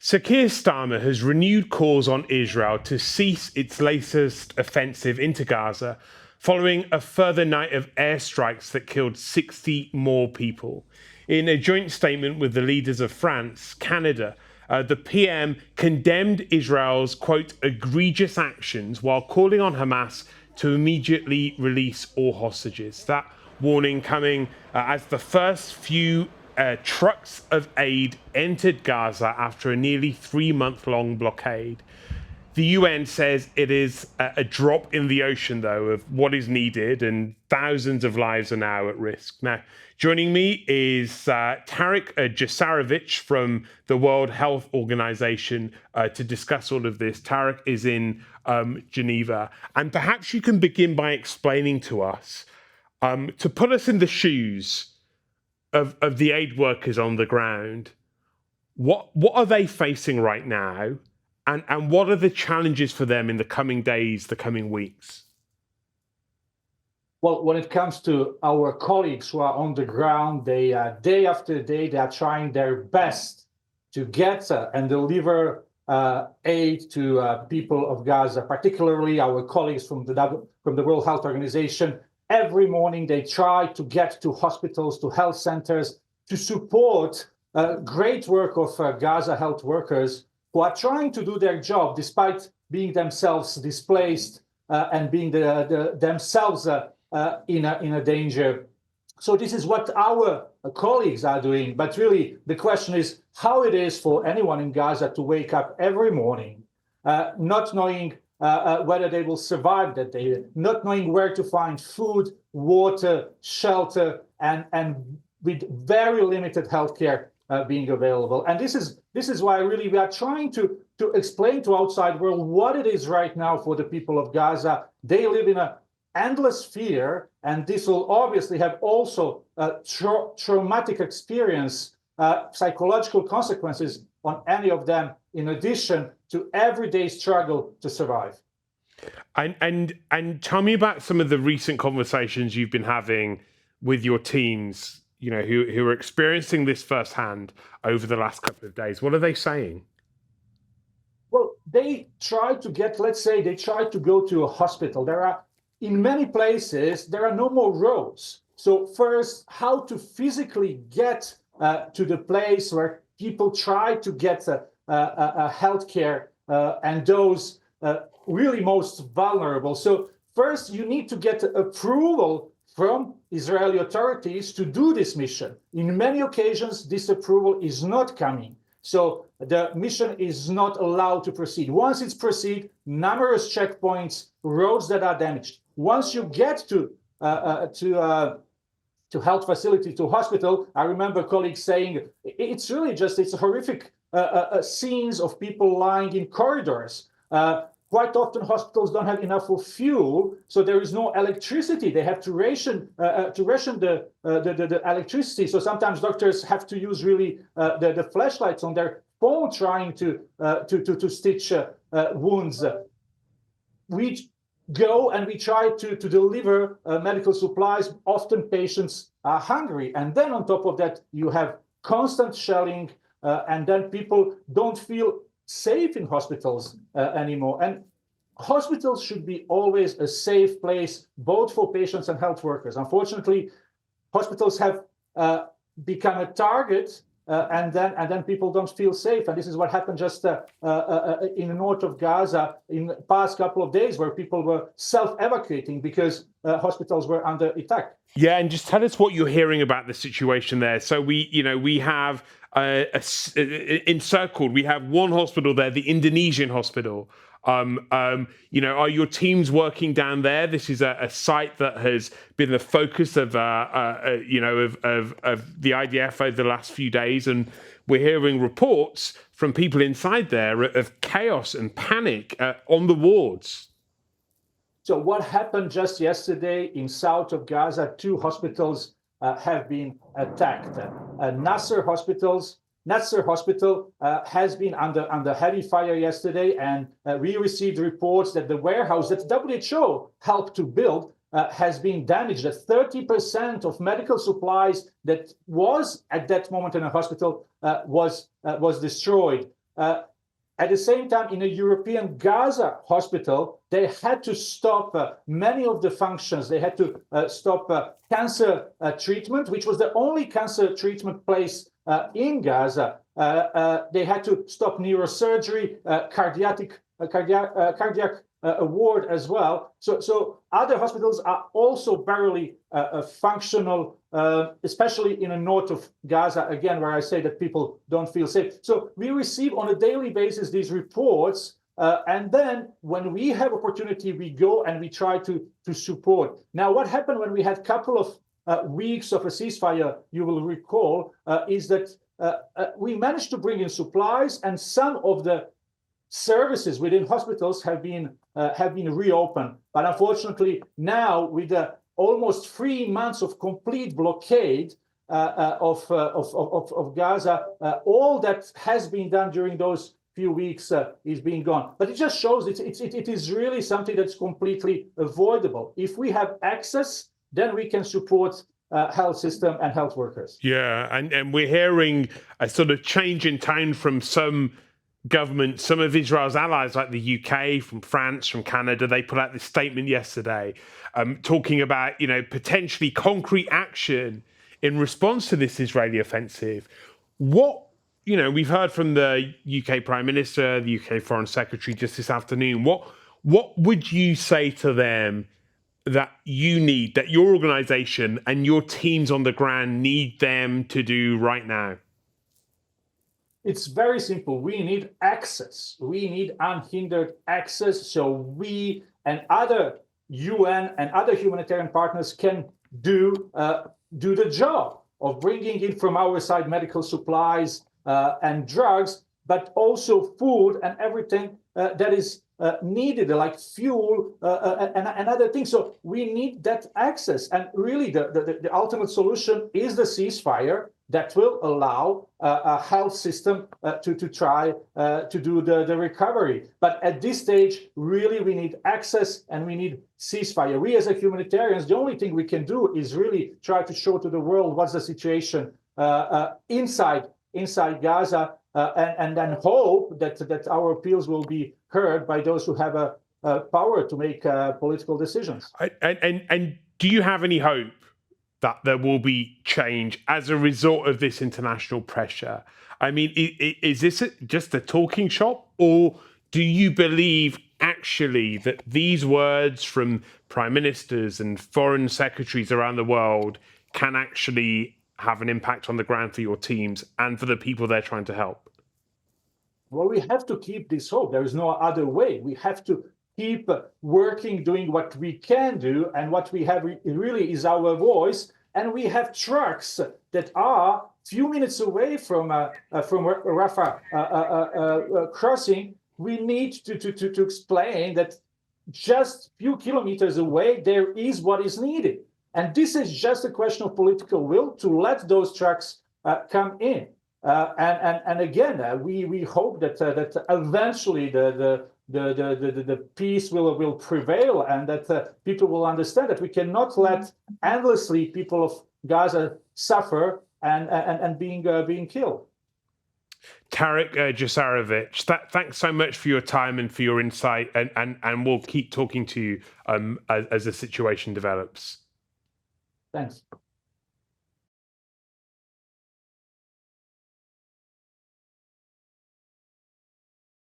So Keir Starmer has renewed calls on Israel to cease its latest offensive into Gaza following a further night of airstrikes that killed 60 more people. In a joint statement with the leaders of France, Canada, the PM condemned Israel's, quote, egregious actions while calling on Hamas to immediately release all hostages. That warning coming as the first few trucks of aid entered Gaza after a nearly 3-month-long blockade. The UN says it is a drop in the ocean, though, of what is needed, and thousands of lives are now at risk. Now, joining me is Tarek Jasarevic from the World Health Organization to discuss all of this. Tarek is in Geneva. And perhaps you can begin by explaining to us, to put us in the shoes of the aid workers on the ground, what are they facing right now, and what are the challenges for them in the coming days, the coming weeks? Well, when it comes to our colleagues who are on the ground, they day after day they are trying their best to get and deliver aid to people of Gaza, particularly our colleagues from the World Health Organization. Every morning, they try to get to hospitals, to health centers, to support great work of Gaza health workers who are trying to do their job despite being themselves displaced and being themselves in a danger. So this is what our colleagues are doing. But really, the question is how it is for anyone in Gaza to wake up every morning, not knowing whether they will survive that day, not knowing where to find food, water, shelter, and with very limited healthcare being available. And this is why really we are trying to explain to outside world what it is right now for the people of Gaza. They live in an endless fear, and this will obviously have also a traumatic experience, psychological consequences on any of them, in addition to everyday struggle to survive. And tell me about some of the recent conversations you've been having with your teams, you know, who are experiencing this firsthand over the last couple of days. What are they saying? Well, they try to get, let's say, they try to go to a hospital. In many places, there are no more roads. So first, how to physically get to the place where people try to get healthcare and those really most vulnerable. So first, you need to get approval from Israeli authorities to do this mission. In many occasions, this approval is not coming. So the mission is not allowed to proceed. Once it's proceed, numerous checkpoints, roads that are damaged. Once you get to health facility, to hospital, I remember colleagues saying it's horrific scenes of people lying in corridors. Quite often hospitals don't have enough of fuel, so there is no electricity. They have to ration the electricity. So sometimes doctors have to use really the flashlights on their phone trying to stitch wounds. We go and we try to deliver medical supplies. Often patients are hungry, and then on top of that you have constant shelling, and then people don't feel safe in hospitals anymore. And hospitals should be always a safe place, both for patients and health workers. Unfortunately, hospitals have become a target, and then people don't feel safe. And this is what happened just in the north of Gaza in the past couple of days, where people were self-evacuating because hospitals were under attack. Yeah, and just tell us what you're hearing about the situation there. So we have encircled. We have one hospital there, the Indonesian hospital. Are your teams working down there? This is a site that has been the focus of the IDF over the last few days, and we're hearing reports from people inside there of chaos and panic on the wards. So what happened just yesterday in south of Gaza? 2 hospitals have been attacked. Nasser Hospital has been under heavy fire yesterday, and we received reports that the warehouse that WHO helped to build has been damaged. That 30% of medical supplies that was at that moment in a hospital was destroyed. At the same time, in a European Gaza hospital, they had to stop many of the functions. They had to stop cancer treatment, which was the only cancer treatment place in Gaza. They had to stop neurosurgery, cardiac ward as well. So other hospitals are also barely functional, especially in the north of Gaza, again, where I say that people don't feel safe. So we receive on a daily basis these reports, and then when we have opportunity, we go and we try to support. Now, what happened when we had a couple of weeks of a ceasefire, you will recall, is that we managed to bring in supplies, and some of the services within hospitals have been reopened. But unfortunately, now with almost 3 months of complete blockade of Gaza, all that has been done during those few weeks is being gone. But it just shows it is really something that's completely avoidable. If we have access, then we can support health system and health workers. Yeah, and we're hearing a sort of change in tone from some governments, some of Israel's allies like the UK, from France, from Canada. They put out this statement yesterday talking about, potentially concrete action in response to this Israeli offensive. We've heard from the UK Prime Minister, the UK Foreign Secretary just this afternoon. What would you say to them that you need, that your organization and your teams on the ground need them to do right now? It's very simple. We need access. We need unhindered access so we and other UN and other humanitarian partners can do the job of bringing in from our side medical supplies and drugs, but also food and everything that is needed, like fuel and other things. So we need that access. And really, the ultimate solution is the ceasefire that will allow a health system to try to do the recovery. But at this stage, really, we need access and we need ceasefire. We as a humanitarians, the only thing we can do is really try to show to the world what's the situation inside Gaza, and then hope that our appeals will be heard by those who have a power to make political decisions. And do you have any hope that there will be change as a result of this international pressure? I mean, is this just a talking shop, or do you believe actually that these words from prime ministers and foreign secretaries around the world can actually have an impact on the ground for your teams and for the people they're trying to help? Well, we have to keep this hope. There is no other way. We have to keep working, doing what we can do, and what we have really is our voice. And we have trucks that are few minutes away from Rafah crossing. We need to explain that just few kilometers away there is what is needed, and this is just a question of political will to let those trucks come in. And again, we hope that eventually the peace will prevail, and that people will understand that we cannot let endlessly people of Gaza suffer and being killed. Tarek Jasarevic, thanks so much for your time and for your insight, and we'll keep talking to you as the situation develops. Thanks.